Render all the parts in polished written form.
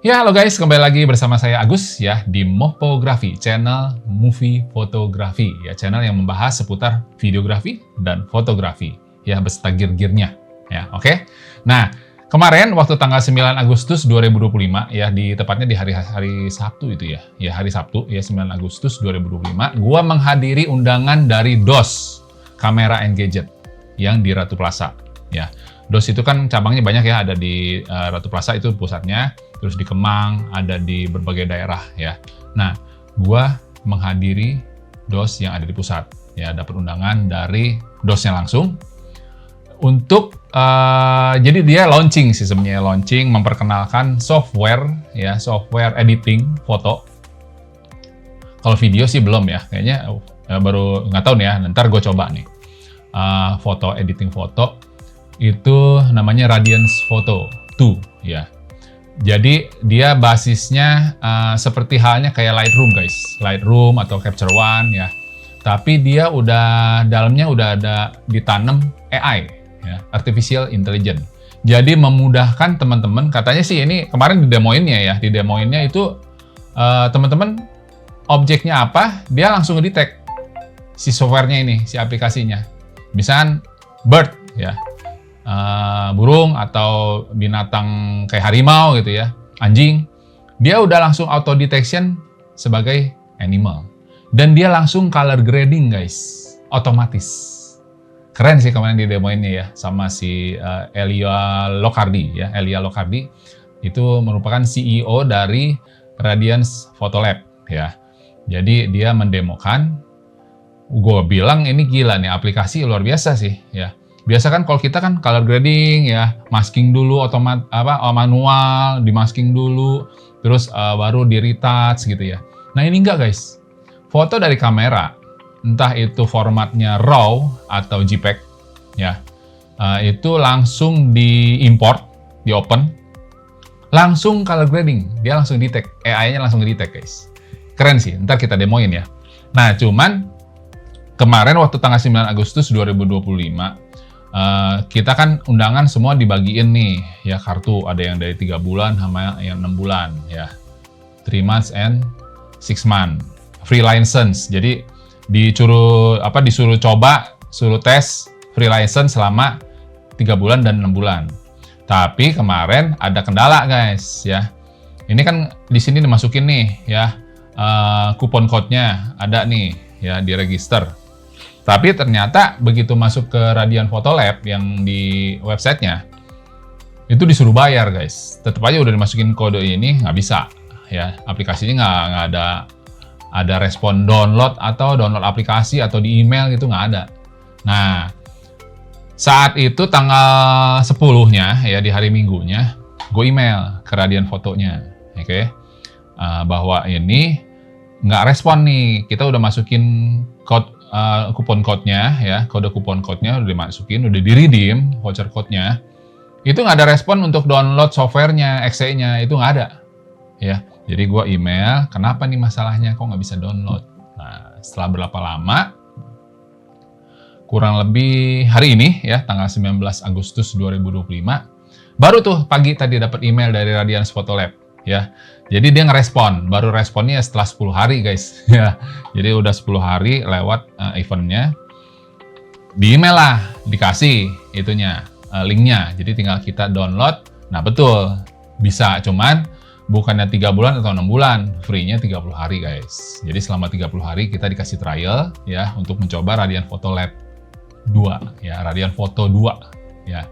Ya, halo guys, kembali lagi bersama saya Agus ya di Mopografi, channel movie fotografi ya, channel yang membahas seputar videografi dan fotografi ya beserta gear-gearnya ya, oke? Nah, kemarin waktu tanggal 9 Agustus 2025 ya, tepatnya di hari Sabtu itu ya hari Sabtu ya 9 Agustus 2025, gua menghadiri undangan dari DOS Kamera and Gadget yang di Ratu Plaza ya. DOS itu kan cabangnya banyak ya, ada di Ratu Plaza itu pusatnya, terus di Kemang, ada di berbagai daerah ya. Nah, gua menghadiri DOS yang ada di pusat ya, dapat undangan dari DOS-nya langsung untuk jadi dia launching sih sebenarnya, launching memperkenalkan software ya, software editing foto. Kalau video sih belum ya, kayaknya baru nggak tahu nih ya, ntar gue coba nih. Foto editing foto itu namanya Radiance Photo 2 ya. Jadi dia basisnya seperti halnya kayak Lightroom guys, Lightroom atau Capture One ya. Tapi dia dalamnya udah ada ditanam AI ya, Artificial Intelligence. Jadi memudahkan teman-teman, katanya sih ini kemarin didemoinnya ya, didemoinnya itu teman-teman objeknya apa, dia langsung ngedetect si softwarenya ini, si aplikasinya. Misalkan bird ya, burung atau binatang kayak harimau gitu ya, anjing, dia udah langsung auto detection sebagai animal dan dia langsung color grading guys, otomatis. Keren sih kemarin di demoinnya ya, sama si Elia Locardi ya. Elia Locardi itu merupakan CEO dari Radiance Photo Lab ya. Jadi dia mendemokan, gue bilang ini gila nih, aplikasi luar biasa sih ya. Biasa kan kalau kita kan color grading ya, masking dulu manual, dimasking dulu, terus baru di retouch gitu ya. Nah ini enggak guys, foto dari kamera, entah itu formatnya RAW atau JPEG ya, itu langsung diimport, di open, langsung color grading, dia langsung detect, AI-nya langsung detect guys. Keren sih, ntar kita demoin ya. Nah cuman kemarin waktu tanggal 9 Agustus 2025, kita kan undangan semua dibagiin nih ya, kartu ada yang dari 3 bulan sama yang 6 bulan ya, 3 months and 6 months free license. Jadi disuruh coba, suruh tes free license selama 3 bulan dan 6 bulan. Tapi kemarin ada kendala guys ya. Ini kan di sini dimasukin nih ya, kupon code-nya ada nih ya, di register. Tapi ternyata begitu masuk ke Radiance Photo Lab yang di websitenya, itu disuruh bayar guys. Tetap aja udah dimasukin kode ini, nggak bisa ya. Aplikasinya nggak ada respon download atau download aplikasi atau di email gitu, nggak ada. Nah, saat itu tanggal 10-nya ya, di hari Minggunya, gue email ke Radiance Fotonya, oke? Bahwa ini nggak respon nih, kita udah masukin kupon code-nya ya, kode kupon code-nya udah dimasukin, udah di-redeem voucher code-nya, itu nggak ada respon untuk download software-nya, exe-nya, itu nggak ada ya. Jadi gue email, kenapa nih masalahnya, kok nggak bisa download? Nah, setelah berapa lama, kurang lebih hari ini ya, tanggal 19 Agustus 2025, baru tuh pagi tadi dapat email dari Radiance Photo Lab ya. Jadi dia ngerespon, baru responnya setelah 10 hari guys ya. Jadi udah 10 hari lewat eventnya, di email lah dikasih itunya, linknya. Jadi tinggal kita download. Nah betul, bisa, cuman bukannya 3 bulan atau 6 bulan, free-nya 30 hari guys. Jadi selama 30 hari kita dikasih trial ya, untuk mencoba Radiance Photo Lab 2 ya, Radiance Photo 2 ya.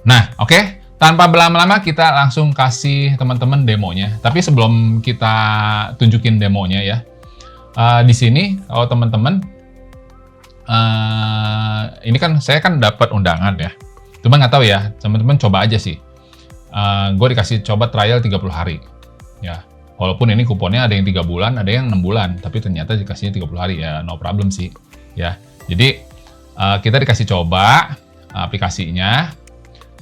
Nah oke. Tanpa berlama-lama kita langsung kasih teman-teman demonya. Tapi sebelum kita tunjukin demonya ya, di sini kalau teman-teman, ini kan saya kan dapat undangan ya. Cuma nggak tahu ya, teman-teman coba aja sih. Gue dikasih coba trial 30 hari ya. Walaupun ini kuponnya ada yang 3 bulan, ada yang 6 bulan, tapi ternyata dikasihnya 30 hari ya, no problem sih ya. Jadi kita dikasih coba aplikasinya.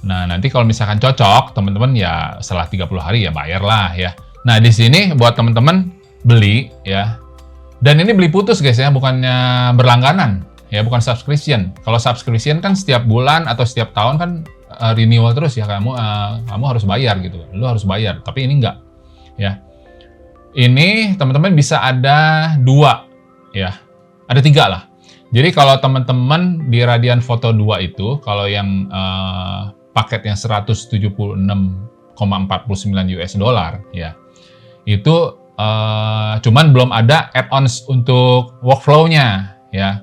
Nah, nanti kalau misalkan cocok, teman-teman ya setelah 30 hari ya bayarlah ya. Nah, di sini buat teman-teman beli ya. Dan ini beli putus guys ya, bukannya berlangganan ya, bukan subscription. Kalau subscription kan setiap bulan atau setiap tahun kan renewal terus ya, kamu harus bayar gitu. Lu harus bayar, tapi ini enggak. ya. Ini teman-teman bisa ada 2, ya. Ada 3 lah. Jadi kalau teman-teman di Radian Photo 2 itu, kalau yang paket yang 176,49 US dollar, ya, itu cuman belum ada add-ons untuk workflow-nya, ya.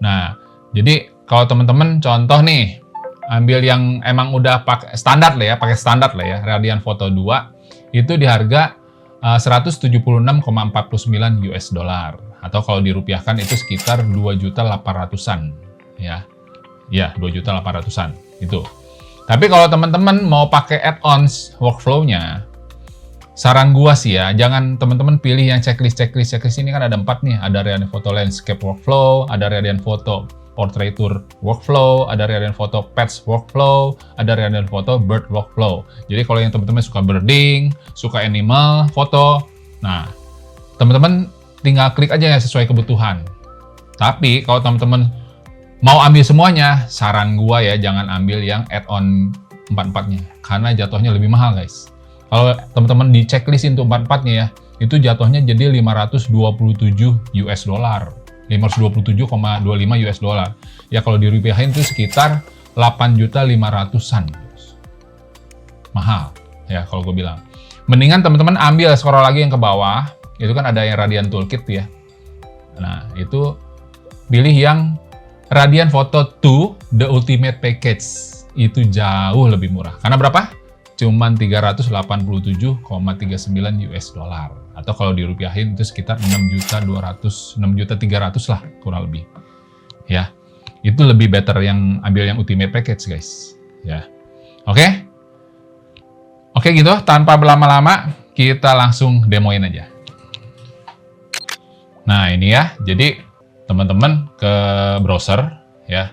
Nah, jadi kalau teman-teman contoh nih, ambil yang emang udah pakai standar lah ya, Radian Photo 2, itu di harga 176,49 US dollar. Atau kalau dirupiahkan itu sekitar 2.800-an, ya. Ya, 2.800-an itu. Tapi kalau teman-teman mau pakai add-ons workflow-nya, saran gua sih ya, jangan teman-teman pilih yang checklist ini kan ada 4 nih, ada Radian Photo Landscape Workflow, ada Radian Photo Portraiture Workflow, ada Radian Photo Pets Workflow, ada Radian Photo Bird Workflow. Jadi kalau yang teman-teman suka birding, suka animal, foto, nah teman-teman tinggal klik aja yang sesuai kebutuhan. Tapi kalau teman-teman mau ambil semuanya, saran gua ya jangan ambil yang add-on 4-4-nya, karena jatuhnya lebih mahal guys. Kalau teman-teman di checklist untuk 4-4-nya ya, itu jatuhnya jadi 527 US dollar. 527,25 US dollar. Ya kalau dirupiahin itu sekitar 8.500-an. Mahal ya kalau gue bilang. Mendingan teman-teman ambil scroll lagi yang ke bawah, itu kan ada yang Radian Toolkit ya. Nah, itu pilih yang Radian Photo 2 The Ultimate Package. Itu jauh lebih murah. Karena berapa? Cuman 387,39 US dollar. Atau kalau dirupiahin itu sekitar 6.300 lah kurang lebih. Ya. Itu lebih better yang ambil yang Ultimate Package, guys. Ya. Oke? Oke gitu, tanpa berlama-lama kita langsung demoin aja. Nah, ini ya. Jadi teman-teman ke browser ya.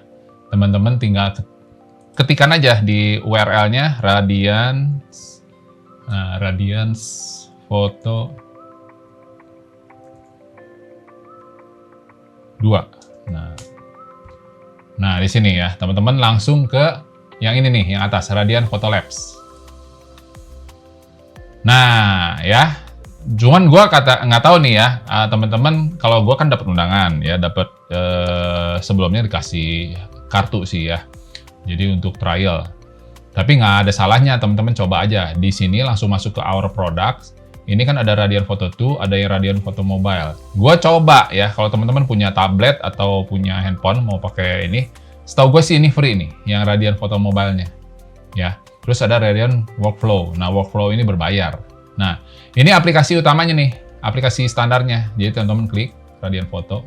Teman-teman tinggal ketikkan aja di URL-nya Radian Photo 2. Nah, di sini ya, teman-teman langsung ke yang ini nih, yang atas, Radian Photo Labs. Nah, ya, cuman gue nggak tahu nih ya, teman-teman, kalau gue kan dapat undangan ya, dapat sebelumnya dikasih kartu sih ya, jadi untuk trial. Tapi nggak ada salahnya teman-teman coba aja. Di sini langsung masuk ke Our Products. Ini kan ada Radian Photo 2, ada yang Radian Photo Mobile. Gue coba ya, kalau teman-teman punya tablet atau punya handphone mau pakai ini, setahu gue sih ini free nih, yang Radian Photo Mobile-nya. Ya, terus ada Radian Workflow. Nah, Workflow ini berbayar. Nah, ini aplikasi utamanya nih, aplikasi standarnya. Jadi teman-teman klik Radian Photo.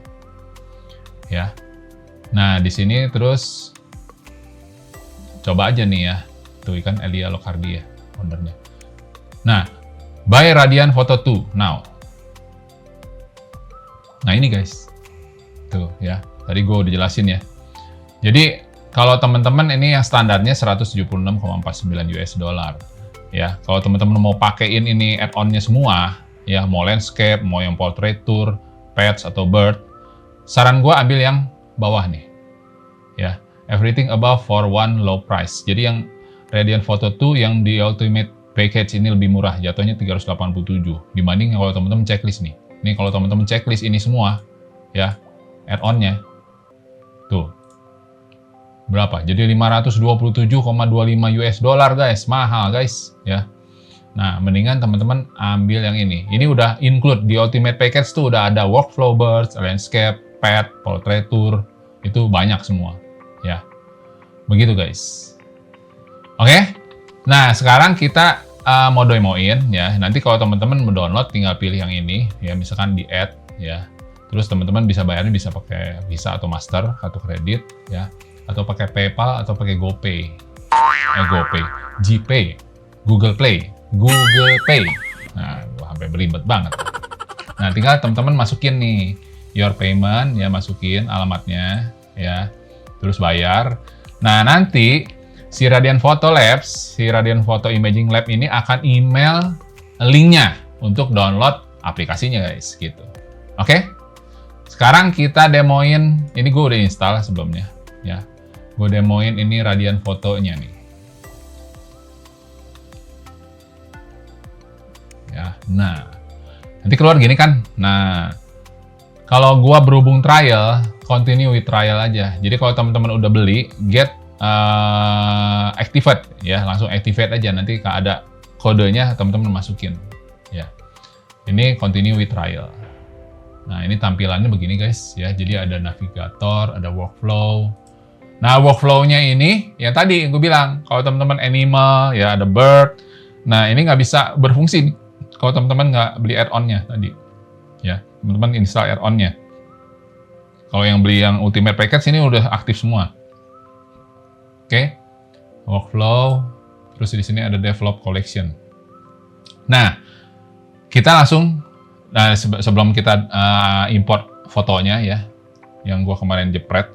Ya. Nah, di sini terus coba aja nih ya. Tuh kan Elia Lokardi ya, ownernya. Nah, buy Radian Photo 2 now. Nah, ini guys. Tuh ya, tadi gue udah jelasin ya. Jadi, kalau teman-teman ini yang standarnya 176,49 US dollar. Ya, kalau teman-teman mau pakein ini add-on-nya semua, ya mau landscape, mau yang portraiture, pets atau bird, saran gue ambil yang bawah nih. Ya, everything above for one low price. Jadi yang Radian Photo 2 yang di Ultimate Package ini lebih murah, jatuhnya 387 dibanding kalau teman-teman checklist nih. Ini kalau teman-teman checklist ini semua, ya add-on-nya tuh berapa? Jadi 527,25 US dollar guys, mahal guys ya. Nah, mendingan teman-teman ambil yang ini. Ini udah include di Ultimate Package tuh udah ada workflow birds, landscape, pet, portraiture, itu banyak semua ya. Begitu guys. Oke. Nah, sekarang kita mau demoin ya. Nanti kalau teman-teman mau download tinggal pilih yang ini ya, misalkan di add ya. Terus teman-teman bisa bayarnya bisa pakai Visa atau Master, kartu kredit ya, atau pakai PayPal atau pakai GoPay. GPay, Google Pay. Nah, sampai beribet banget. Nah, tinggal teman-teman masukin nih your payment ya, masukin alamatnya ya. Terus bayar. Nah, nanti si Radian Photo Labs, si Radian Photo Imaging Lab ini akan email linknya untuk download aplikasinya guys, gitu. Oke? Sekarang kita demoin, ini gue udah install sebelumnya, ya. Gue demoin ini Radian Photo-nya nih. Ya, ya. Nah, nanti keluar gini kan. Nah, kalau gua berhubung trial, continue with trial aja. Jadi kalau teman-teman udah beli, get activate ya, langsung activate aja. Nanti ada kodenya teman-teman masukin ya. Ini continue with trial. Nah, ini tampilannya begini guys ya. Jadi ada navigator, ada workflow. Nah, workflow-nya ini yang tadi gue bilang, kalau teman-teman animal ya ada bird. Nah, ini nggak bisa berfungsi nih kalau teman-teman nggak beli add-on-nya tadi. Ya, teman-teman install add-on-nya. Kalau yang beli yang ultimate package ini udah aktif semua. Oke. Workflow, terus di sini ada develop collection. Nah, kita langsung sebelum kita import fotonya ya, yang gua kemarin jepret.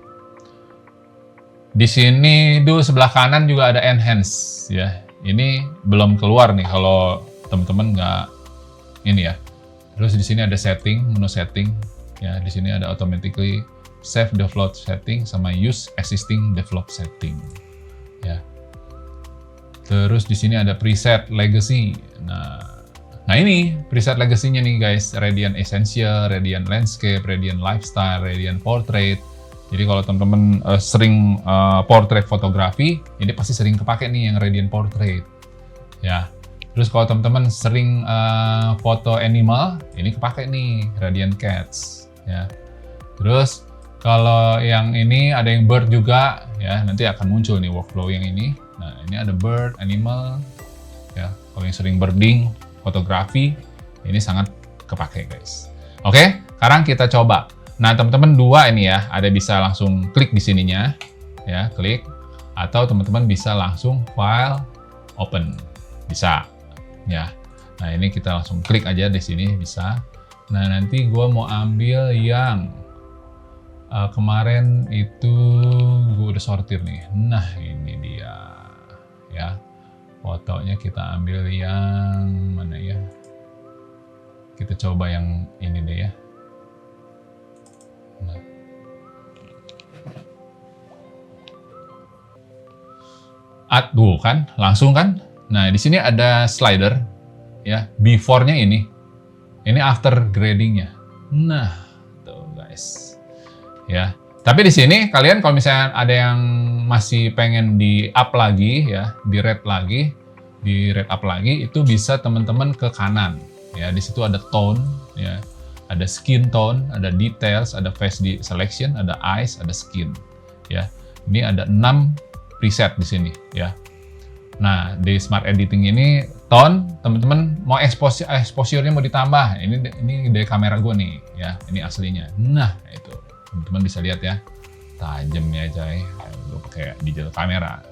Di sini dulu sebelah kanan juga ada enhance ya. Ini belum keluar nih kalau teman-teman nggak ini ya. Terus di sini ada setting, menu setting ya. Di sini ada automatically save default setting sama use existing default setting ya. Terus di sini ada preset legacy. Nah ini preset legacy-nya nih guys, Radiant Essential, Radiant Landscape, Radiant Lifestyle, Radiant Portrait. Jadi kalau teman-teman sering portrait fotografi, ini pasti sering kepake nih yang Radiant Portrait. Ya. Terus kalau teman-teman sering foto animal, ini kepake nih Radiant Cats. Ya. Terus kalau yang ini ada yang bird juga, ya nanti akan muncul nih workflow yang ini. Nah ini ada bird, animal, ya. Kalau yang sering birding, fotografi, ini sangat kepake guys. Oke, sekarang kita coba. Nah teman-teman dua ini ya, ada bisa langsung klik di sininya, ya klik, atau teman-teman bisa langsung file open, bisa, ya. Nah ini kita langsung klik aja di sini bisa. Nah nanti gue mau ambil yang kemarin itu gue udah sortir nih. Nah ini dia, ya. Fotonya kita ambil yang mana ya? Kita coba yang ini deh ya. Nah. Aduh kan, langsung kan? Nah di sini ada slider, ya. Before-nya ini after grading-nya. Nah, tuh guys, ya. Tapi di sini kalian kalau misalnya ada yang masih pengen di up lagi ya, di rate up lagi, itu bisa teman-teman ke kanan ya. Di situ ada tone ya, ada skin tone, ada details, ada face selection, ada eyes, ada skin ya. Ini ada 6 preset di sini ya. Nah, di smart editing ini tone, teman-teman mau exposure-nya mau ditambah. Ini dari kamera gue nih ya, ini aslinya. Nah, itu teman-teman bisa lihat ya, tajamnya coy, gue pakai digital kamera.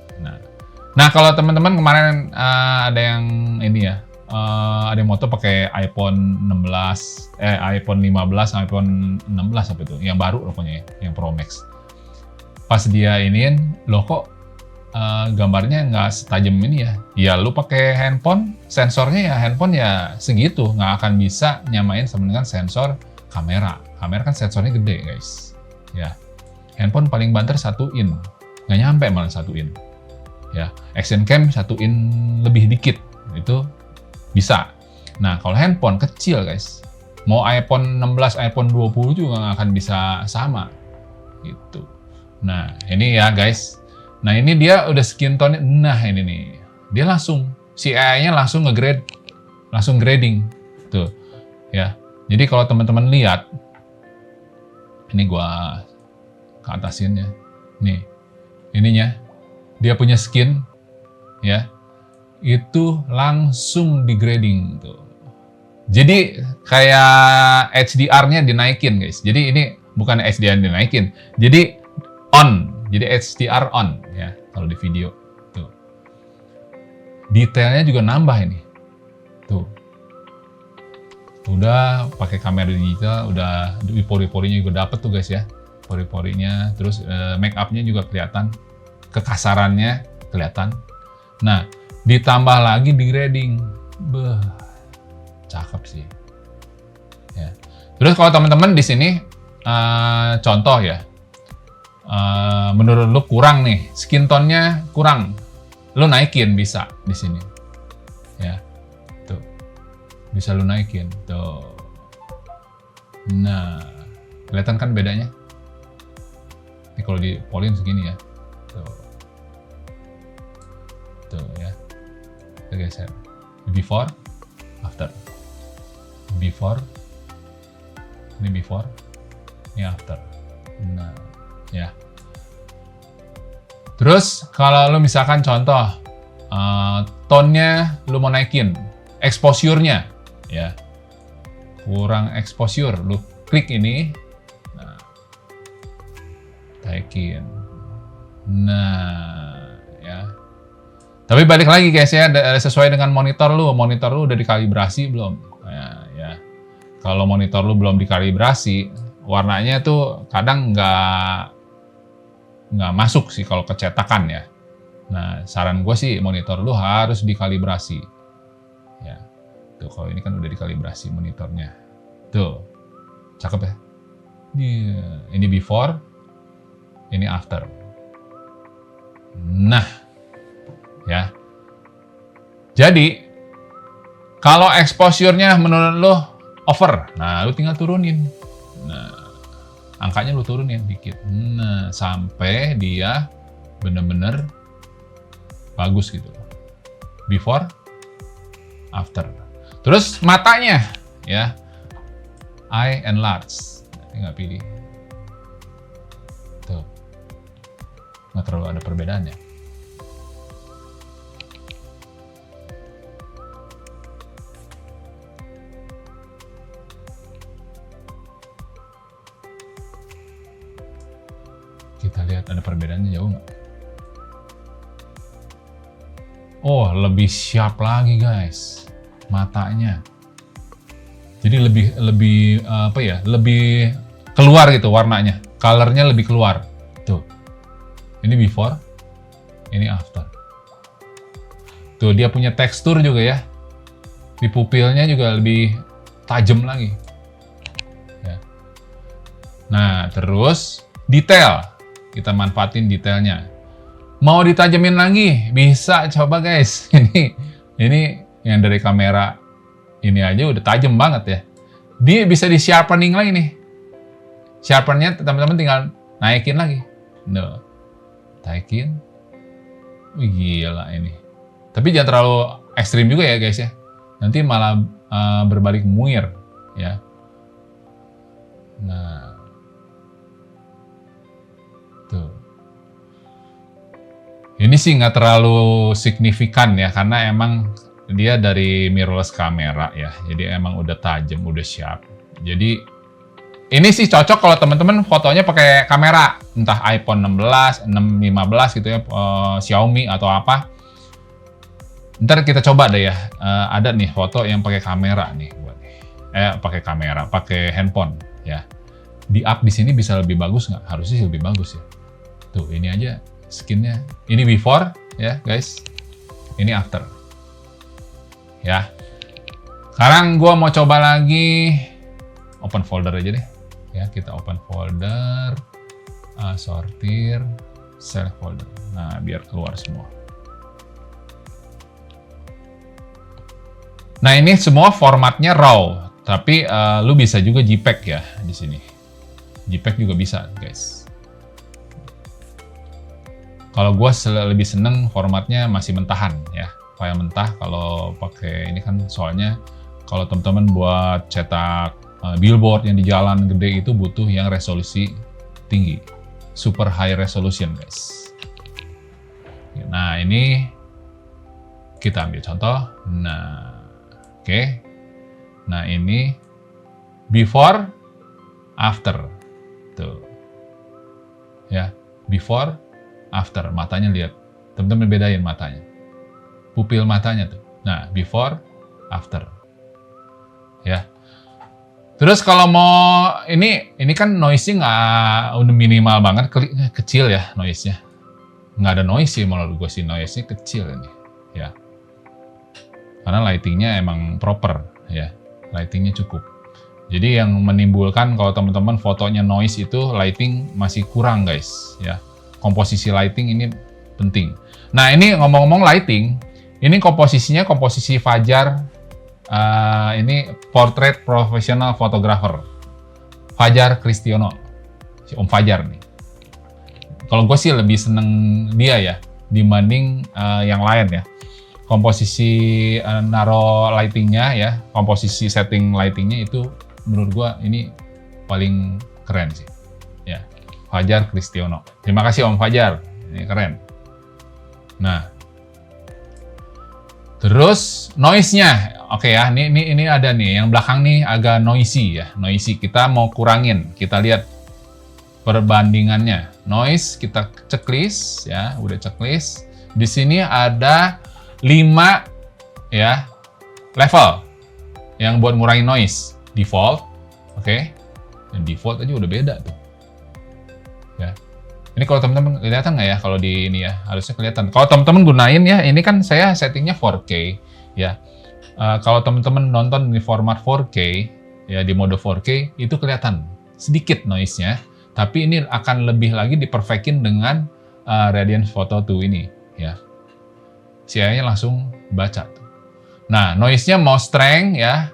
Nah kalau teman-teman kemarin ada yang ini ya, ada yang moto pakai iPhone 15, iPhone 15, iPhone 16 apa itu, yang baru pokoknya, yang Pro Max. Pas dia iniin, loh kok gambarnya nggak setajam ini ya? Ya lu pakai handphone, sensornya ya handphone ya segitu, nggak akan bisa nyamain sama dengan sensor kamera. Kamera kan sensornya gede guys, ya. Handphone paling banter 1 in, nggak nyampe malah 1 in. Ya, action cam 1 in lebih dikit, itu bisa. Nah, kalau handphone kecil guys, mau iPhone 16, iPhone 20 juga nggak akan bisa sama, gitu. Nah, ini ya guys. Nah, ini dia udah skin tone. Nah, ini nih, dia langsung, si AI-nya langsung nge-grade, langsung grading, tuh, ya. Jadi kalau teman-teman lihat, ini gua ke atasinnya, nih, ininya, dia punya skin, ya, itu langsung di grading tuh. Jadi kayak HDR-nya dinaikin guys. Jadi ini bukan HDR dinaikin, jadi on, jadi HDR on ya kalau di video tuh. Detailnya juga nambah ini, tuh. Udah pakai kamera digital, udah pori-porinya juga dapet tuh guys ya, pori-porinya, terus make up-nya juga kelihatan, kekasarannya kelihatan. Nah, ditambah lagi di grading, cakep sih. Ya. Terus kalau teman-teman di sini contoh ya, menurut lu kurang nih, skin tone-nya kurang, lu naikin bisa di sini. Ya, tuh Bisa lu naikin. Tuh. Nah, kelihatan kan bedanya? Ini kalau di polin segini ya. Tuh. Tuh ya. Kita geser. Before, after. Before. Ini before. Ini after. Nah, ya. Terus kalau lu misalkan contoh tone-nya lu mau naikin, exposure-nya ya. Kurang exposure, lu klik ini. Nah. Naikin. Nah, ya. Tapi balik lagi guys ya, sesuai dengan monitor lu udah dikalibrasi belum? Nah, ya. Kalau monitor lu belum dikalibrasi, warnanya tuh kadang nggak masuk sih kalau kecetakan ya. Nah, saran gue sih monitor lu harus dikalibrasi. Ya, tuh kalau ini kan udah dikalibrasi monitornya. Tuh, cakep ya. Ini before, ini after. Nah, ya. Jadi, kalau exposure-nya menurut lu over, nah lu tinggal turunin. Nah, angkanya lu turunin dikit. Nah, sampai dia bener-bener bagus gitu. Before, after. Terus matanya, ya, eye enlarge. Tinggal pilih. Tuh, nggak terlalu ada perbedaannya. Kita lihat ada perbedaannya jauh nggak? Oh, lebih sharp lagi guys matanya. Jadi lebih apa ya? Lebih keluar gitu warnanya. Colornya lebih keluar. Tuh. Ini before, ini after. Tuh dia punya tekstur juga ya. Di pupilnya juga lebih tajam lagi. Ya. Nah, terus detail. Kita manfaatin detailnya. Mau ditajemin lagi, bisa coba guys. Ini yang dari kamera ini aja udah tajam banget ya. Dia bisa di sharpening lagi nih. Sharpennya teman-teman tinggal naikin lagi. No. Naikin. Wih, gila ini. Tapi jangan terlalu ekstrim juga ya guys ya. Nanti malah berbalik muir ya. Nah. Tuh. Ini sih nggak terlalu signifikan ya, karena emang dia dari mirrorless kamera ya, jadi emang udah tajam, udah sharp. Jadi ini sih cocok kalau teman-teman fotonya pakai kamera, entah iPhone 16, 15 gitu ya, Xiaomi atau apa. Ntar kita coba deh ya, ada nih foto yang pakai kamera nih, pakai kamera, pakai handphone ya. Di up di sini bisa lebih bagus nggak? Harusnya sih lebih bagus ya. Tuh ini aja. Skinnya ini before ya guys, ini after ya. Sekarang gua mau coba lagi open folder aja deh ya. Kita open folder, sortir, select folder. Nah biar keluar semua. Nah ini semua formatnya RAW, tapi lu bisa juga JPEG ya di sini. JPEG juga bisa guys. Kalau gue lebih seneng formatnya masih mentahan ya, file mentah. Kalau pakai ini kan soalnya kalau teman-teman buat cetak billboard yang di jalan gede itu butuh yang resolusi tinggi, super high resolution guys. Nah ini kita ambil contoh. Nah oke. Nah ini before, after tuh ya, before, after, matanya lihat, teman-teman bedain matanya, pupil matanya tuh. Nah, before, after, ya. Terus kalau mau ini kan noise-nya nggak udah minimal banget, kecil ya noise-nya, nggak ada noise sih menurut gue sih, noise-nya kecil ini, ya. Karena lighting-nya emang proper, ya, lighting-nya cukup. Jadi yang menimbulkan kalau teman-teman fotonya noise itu lighting masih kurang guys, ya. Komposisi lighting ini penting. Nah ini ngomong-ngomong lighting, ini komposisinya komposisi fajar Ini portrait professional photographer Fajar Kristiono, si Om Fajar nih. Kalau gue sih lebih seneng dia ya dibanding yang lain ya. Komposisi naro lightingnya ya, komposisi setting lightingnya itu menurut gue ini paling keren sih. Ya, Fajar Kristiono. Terima kasih Om Fajar, ini keren. Nah, terus noise-nya, oke ya, ini ada nih, yang belakang nih agak noisy ya, noisy. Kita mau kurangin, kita lihat perbandingannya. Noise kita checklist ya, udah checklist. Di sini ada 5 ya level yang buat ngurangin noise. Default, oke. Dan default aja udah beda tuh. Ya. Ini kalau teman-teman kelihatan nggak ya kalau di ini ya, harusnya kelihatan. Kalau teman-teman gunain ya, ini kan saya settingnya 4K ya. Kalau teman-teman nonton di format 4K ya, di mode 4K itu kelihatan sedikit noise-nya, tapi ini akan lebih lagi diperfectin dengan Radiance Photo 2 ini ya. CI-nya langsung baca tuh. Nah, noise-nya mau strength ya,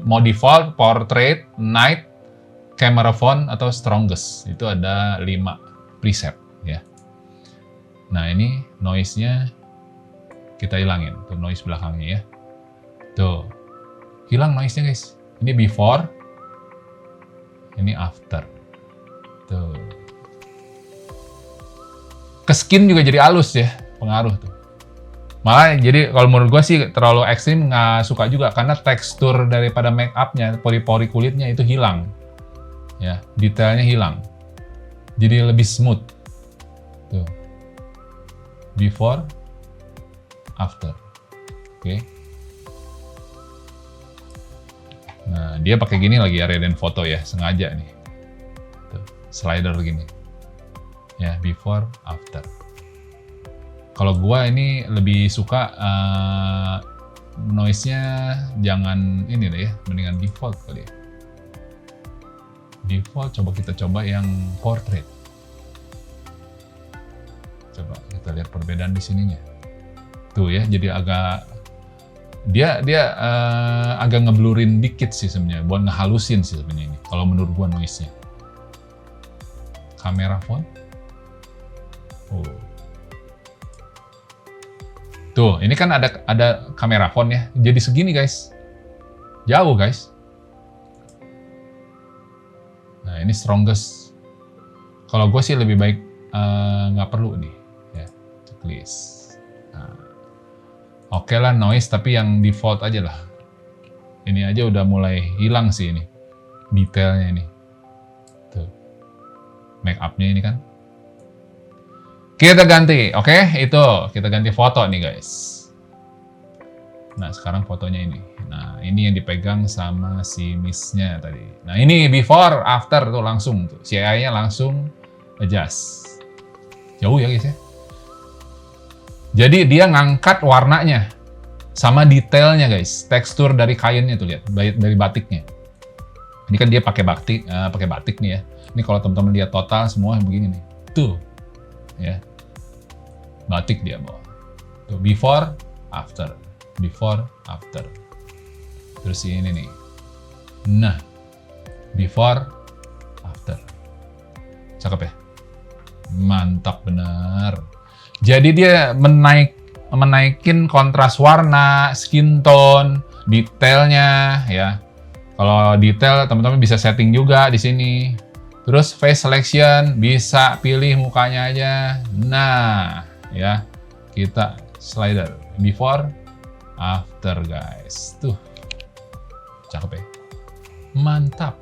mau default, portrait, night, camera phone atau strongest. Itu ada 5 preset ya. Nah, ini noise-nya kita hilangin tuh, noise belakangnya ya. Tuh. Hilang noise-nya, guys. Ini before, ini after. Tuh. Ke skin juga jadi halus ya, pengaruh tuh. Malah jadi kalau menurut gue sih terlalu ekstrim nggak suka juga karena tekstur daripada make up-nya, pori-pori kulitnya itu hilang. Ya, detailnya hilang. Jadi lebih smooth. Tuh. Before, after. Oke. Nah, dia pakai gini lagi ya, Radiance Photo ya, sengaja nih. Tuh, slider gini. Ya, before, after. Kalau gua ini lebih suka noise-nya jangan ini deh ya, mendingan default kali ya. Default, coba kita coba yang portrait. Coba kita lihat perbedaan di sininya. Tuh ya, jadi agak dia agak ngeblurin dikit sih sebenarnya, buat ngehalusin sih sebenarnya ini. Kalau menurut gua noise-nya. Kamera phone. Oh. Tuh, ini kan ada kamera phone ya. Jadi segini, guys. Jauh, guys. Nah, ini strongest. Kalau gue sih lebih baik nggak perlu nih. Ya, checklist. Nah, oke lah noise, tapi yang default aja lah. Ini aja udah mulai hilang sih ini. Detailnya ini. Tuh. Make up-nya ini kan. Kita ganti, oke? Itu kita ganti foto nih, guys. Nah, sekarang fotonya ini. Nah, ini yang dipegang sama si miss-nya tadi. Nah, ini before, after tuh langsung tuh. CI-nya langsung adjust. Jauh ya, guys ya. Jadi dia ngangkat warnanya sama detailnya, guys. Tekstur dari kainnya tuh, lihat, dari batiknya. Ini kan dia pakai batik nih ya. Ini kalau teman-teman lihat total semua begini nih. Tuh. Ya, batik dia bawa. Tuh, before, after, before, after. Terus ini nih. Nah, before, after. Cakep ya? Mantap bener. Jadi dia menaikin kontras warna, skin tone, detailnya ya. Kalau detail teman-teman bisa setting juga di sini. Terus face selection, bisa pilih mukanya aja. Nah, ya, kita slider. Before, after, guys. Tuh, cakep ya? Mantap.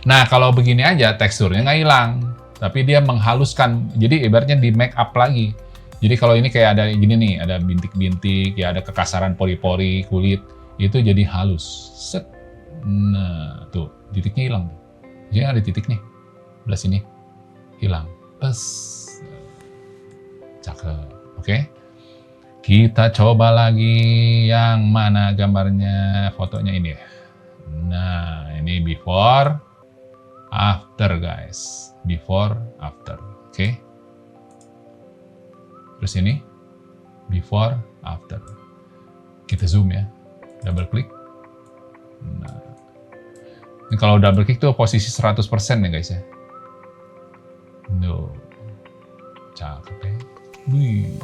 Nah, kalau begini aja, teksturnya nggak hilang. Tapi dia menghaluskan. Jadi ibaratnya di make up lagi. Jadi kalau ini kayak ada gini nih, ada bintik-bintik, ya ada kekasaran pori-pori kulit. Itu jadi halus. Set. Nah, tuh, titiknya hilang. Jadi ada titik nih, belah sini, hilang. Pes. Cakep, oke? Kita coba lagi yang mana gambarnya, fotonya ini ya. Nah, ini before, after, guys. Before, after, oke? Terus ini, before, after. Kita zoom ya. double klik. Nah, ini kalau double klik tuh posisi 100% ya guys ya. Tuh, cakep ya. Wih.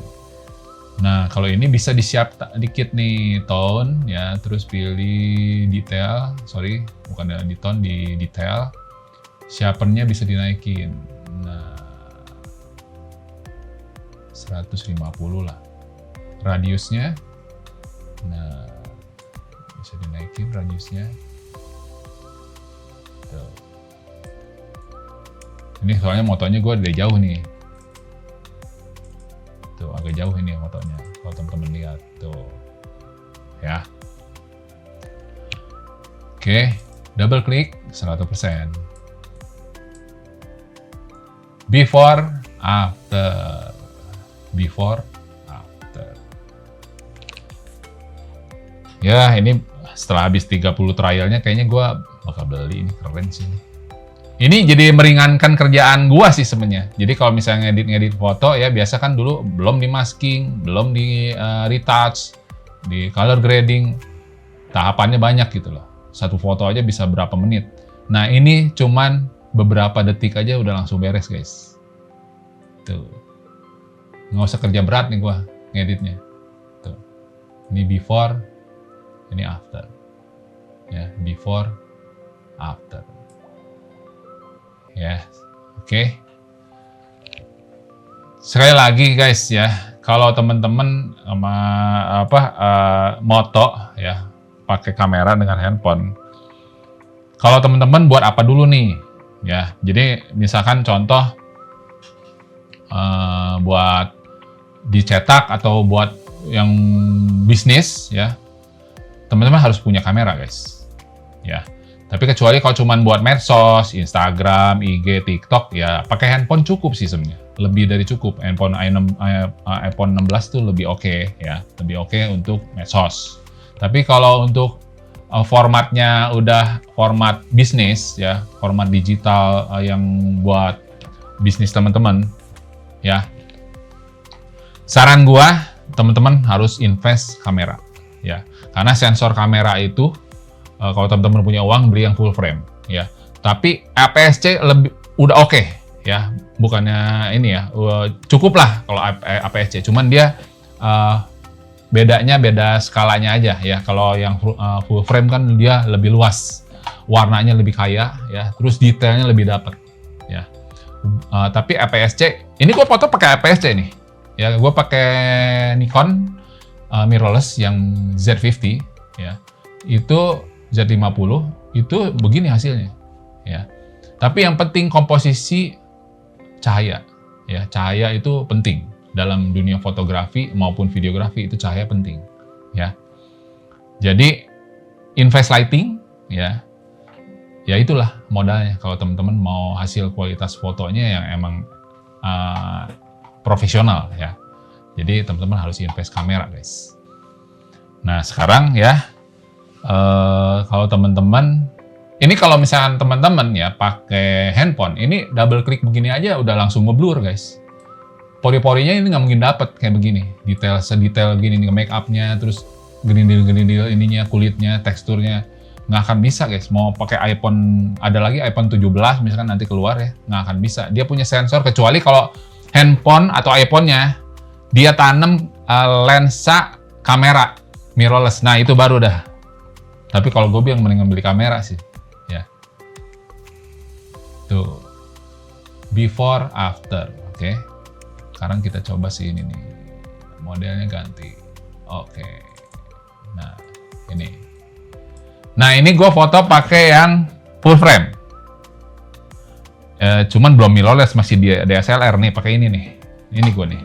Nah, kalau ini bisa disiap dikit nih tone ya, terus pilih detail, bukan di tone, di detail. Sharpennya bisa dinaikin. Nah, 150 lah. Radiusnya, nah, bisa dinaikin radiusnya. Tuh. Ini soalnya motonya gue dari jauh nih. Tuh, agak jauh ini motonya. Kalau teman-teman lihat tuh. Ya. Oke, double klik 100%. Before, after. Before, after. Ya, ini setelah habis 30 trialnya kayaknya gue bakal beli, ini keren sih. Ini jadi meringankan kerjaan gua sih sebenarnya. Jadi kalau misalnya ngedit foto ya biasa kan dulu belum di masking, belum di retouch, di color grading, tahapannya banyak gitu loh. Satu foto aja bisa berapa menit. Nah ini cuman beberapa detik aja udah langsung beres guys. Tuh, nggak usah kerja berat nih gua ngeditnya. Tuh, ini before, ini after. Ya, before, after. Ya, oke. Sekali lagi guys ya, kalau teman-teman moto ya pakai kamera dengan handphone. Kalau teman-teman buat apa dulu nih? Ya, jadi misalkan contoh buat dicetak atau buat yang bisnis ya, teman-teman harus punya kamera guys. Ya. Tapi kecuali kalau cuma buat medsos, Instagram, IG, TikTok, ya pakai handphone cukup sih sebenarnya. Lebih dari cukup. iPhone 16 tuh lebih oke ya, lebih oke untuk medsos. Tapi kalau untuk formatnya udah format bisnis ya, format digital yang buat bisnis teman-teman ya. Saran gua, teman-teman harus invest kamera ya. Karena sensor kamera itu kalau teman-teman punya uang beli yang full frame ya. Tapi APS-C lebih udah oke ya. Bukannya ini ya, cukup lah kalau APS-C. Cuman dia bedanya beda skalanya aja ya. Kalau yang full frame kan dia lebih luas, warnanya lebih kaya ya. Terus detailnya lebih dapat ya. Tapi APS-C, ini gue foto pakai APS-C nih. Ya, gue pakai Nikon mirrorless yang Z50 ya. Itu Z50 itu begini hasilnya ya. Tapi yang penting komposisi cahaya ya. Cahaya itu penting dalam dunia fotografi maupun videografi, itu cahaya penting ya. Jadi invest lighting ya. Ya itulah modalnya kalau teman-teman mau hasil kualitas fotonya yang emang profesional ya. Jadi teman-teman harus invest kamera guys. Nah sekarang ya, kalau teman-teman, ini kalau misalkan teman-teman ya pakai handphone, ini double klik begini aja udah langsung ngeblur guys. Pori-porinya ini nggak mungkin dapet kayak begini, sedetail gini nih, make upnya, terus gerindil ininya, kulitnya, teksturnya, nggak akan bisa guys. Mau pakai iPhone, ada lagi iPhone 17 misalkan nanti keluar ya, nggak akan bisa. Dia punya sensor, kecuali kalau handphone atau iPhone-nya dia tanam lensa kamera mirrorless. Nah itu baru dah. Tapi kalau gue yang mendingan beli kamera sih, ya. Tuh, before, after, oke. Sekarang kita coba sih ini nih, modelnya ganti, oke. Nah, ini. Nah ini gue foto pakai yang full frame. Cuman belum mirrorless, masih di DSLR nih, pakai ini nih. Ini gue nih.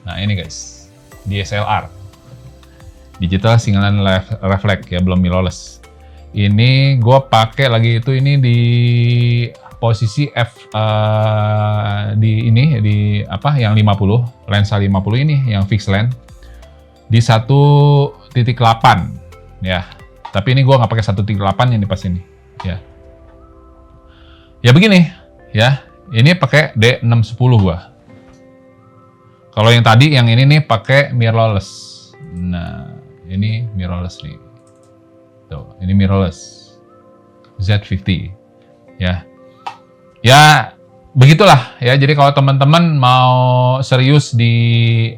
Nah ini guys, DSLR. Digital Single Reflex ya, belum mirrorless. Ini gue pakai lagi itu ini di posisi f di apa yang 50, lensa 50 ini yang fixed lens di 1.8 ya. Tapi ini gue nggak pakai 1.8 ini pas ini ya. Ya begini ya. Ini pakai D610 gue. Kalau yang tadi yang ini nih pakai mirrorless. Nah, ini mirrorless nih. Tuh, ini mirrorless Z50 ya. Ya begitulah ya. Jadi kalau teman-teman mau serius di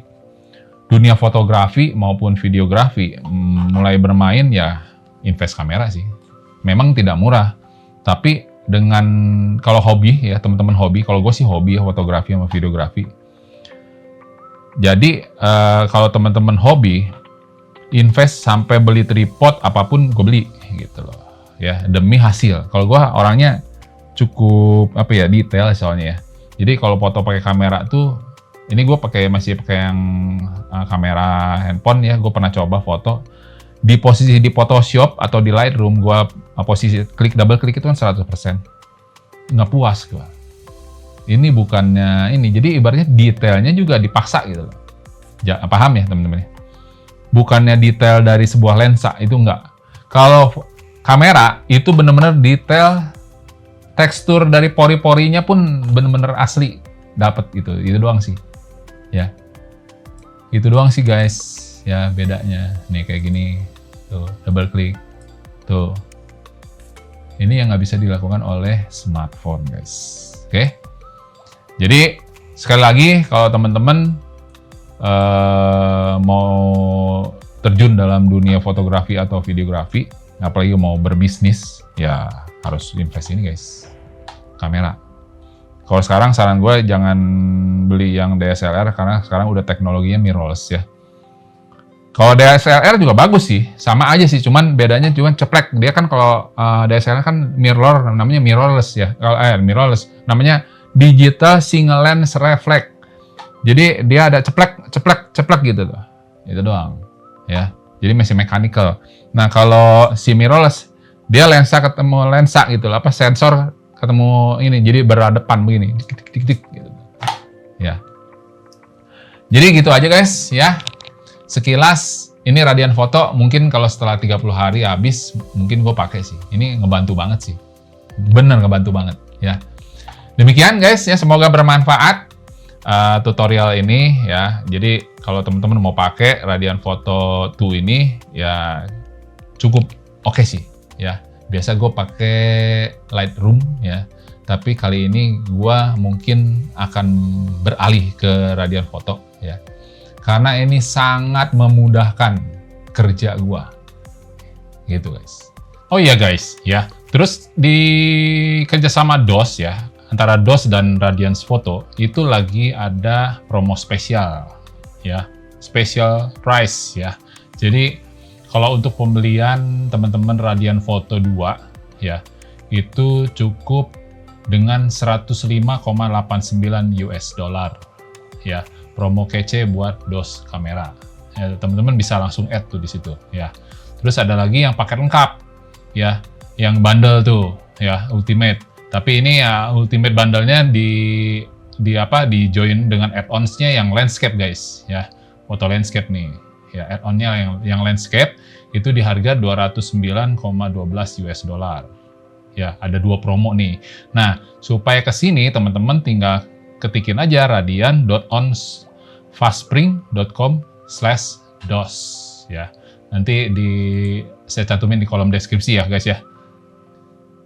dunia fotografi maupun videografi, mulai bermain ya invest kamera sih. Memang tidak murah, tapi dengan kalau hobi ya teman-teman hobi, kalau gue sih hobi ya fotografi sama videografi. Jadi kalau teman-teman hobi, invest sampai beli tripod apapun gue beli gitu loh ya, demi hasil. Kalau gue orangnya cukup detail soalnya ya. Jadi kalau foto pakai kamera tuh, ini gue masih pakai yang kamera handphone ya. Gue pernah coba foto di posisi di Photoshop atau di Lightroom, gue posisi double klik itu kan 100%. Nggak puas gue. Ini bukannya ini, jadi ibaratnya detailnya juga dipaksa gitu loh. Paham ya teman-teman? Bukannya detail dari sebuah lensa, itu enggak. Kalau kamera itu benar-benar detail, tekstur dari pori-porinya pun benar-benar asli dapat gitu. Itu doang sih. Ya. Itu doang sih guys. Ya bedanya. Nih kayak gini. Tuh, double klik. Tuh. Ini yang nggak bisa dilakukan oleh smartphone guys. Oke. Jadi sekali lagi kalau teman-teman mau terjun dalam dunia fotografi atau videografi, apalagi mau berbisnis, ya harus invest ini guys, kamera. Kalau sekarang saran gue jangan beli yang DSLR karena sekarang udah teknologinya mirrorless ya. Kalau DSLR juga bagus sih, sama aja sih, cuman bedanya cuma ceplek. Dia kan kalau DSLR kan namanya mirrorless ya. Kalau mirrorless namanya digital single lens reflex. Jadi dia ada ceplek gitu tuh. Itu doang ya. Jadi masih mechanical. Nah, kalau si mirrorless dia lensa ketemu lensa gitu lah, sensor ketemu ini. Jadi berhadapan begini. Tik gitu. Ya. Jadi gitu aja guys ya. Sekilas ini Radian Foto, mungkin kalau setelah 30 hari habis mungkin gue pakai sih. Ini ngebantu banget sih. Bener ngebantu banget ya. Demikian guys ya, semoga bermanfaat tutorial ini ya. Jadi kalau teman-teman mau pakai Radian Foto 2 ini ya cukup oke sih ya. Biasa gue pakai Lightroom ya, tapi kali ini gue mungkin akan beralih ke Radian Foto ya, karena ini sangat memudahkan kerja gue gitu guys. Oh iya guys ya, terus di kerjasama DOS ya, antara DOS dan Radian Foto itu lagi ada promo spesial ya, special price ya. Jadi kalau untuk pembelian teman-teman Radian Foto 2 ya, itu cukup dengan 105,89 US dollar ya. Promo kece buat DOS kamera. Ya, teman-teman bisa langsung add tuh di situ ya. Terus ada lagi yang paket lengkap ya, yang bundle tuh ya, ultimate. Tapi ini ya ultimate bundle-nya di join dengan add-ons-nya yang landscape guys ya. Foto landscape nih. Ya, add-on-nya yang landscape itu di harga 209,12 US dollar. Ya, ada 2 promo nih. Nah, supaya ke sini teman-teman tinggal ketikin aja radian.onfastspring.com/dos ya. Nanti saya cantumin di kolom deskripsi ya guys ya.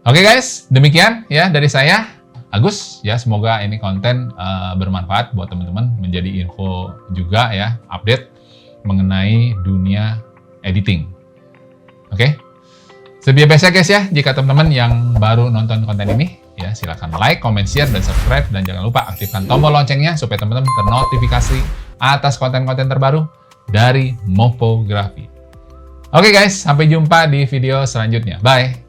Oke guys, demikian ya dari saya Agus ya. Semoga ini konten bermanfaat buat teman-teman, menjadi info juga ya, update mengenai dunia editing. Oke. Seperti biasa guys ya, jika teman-teman yang baru nonton konten ini ya, silakan like, comment, share, dan subscribe, dan jangan lupa aktifkan tombol loncengnya supaya teman-teman ternotifikasi atas konten-konten terbaru dari Mofografi. Oke guys, sampai jumpa di video selanjutnya. Bye.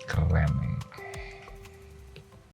Keren.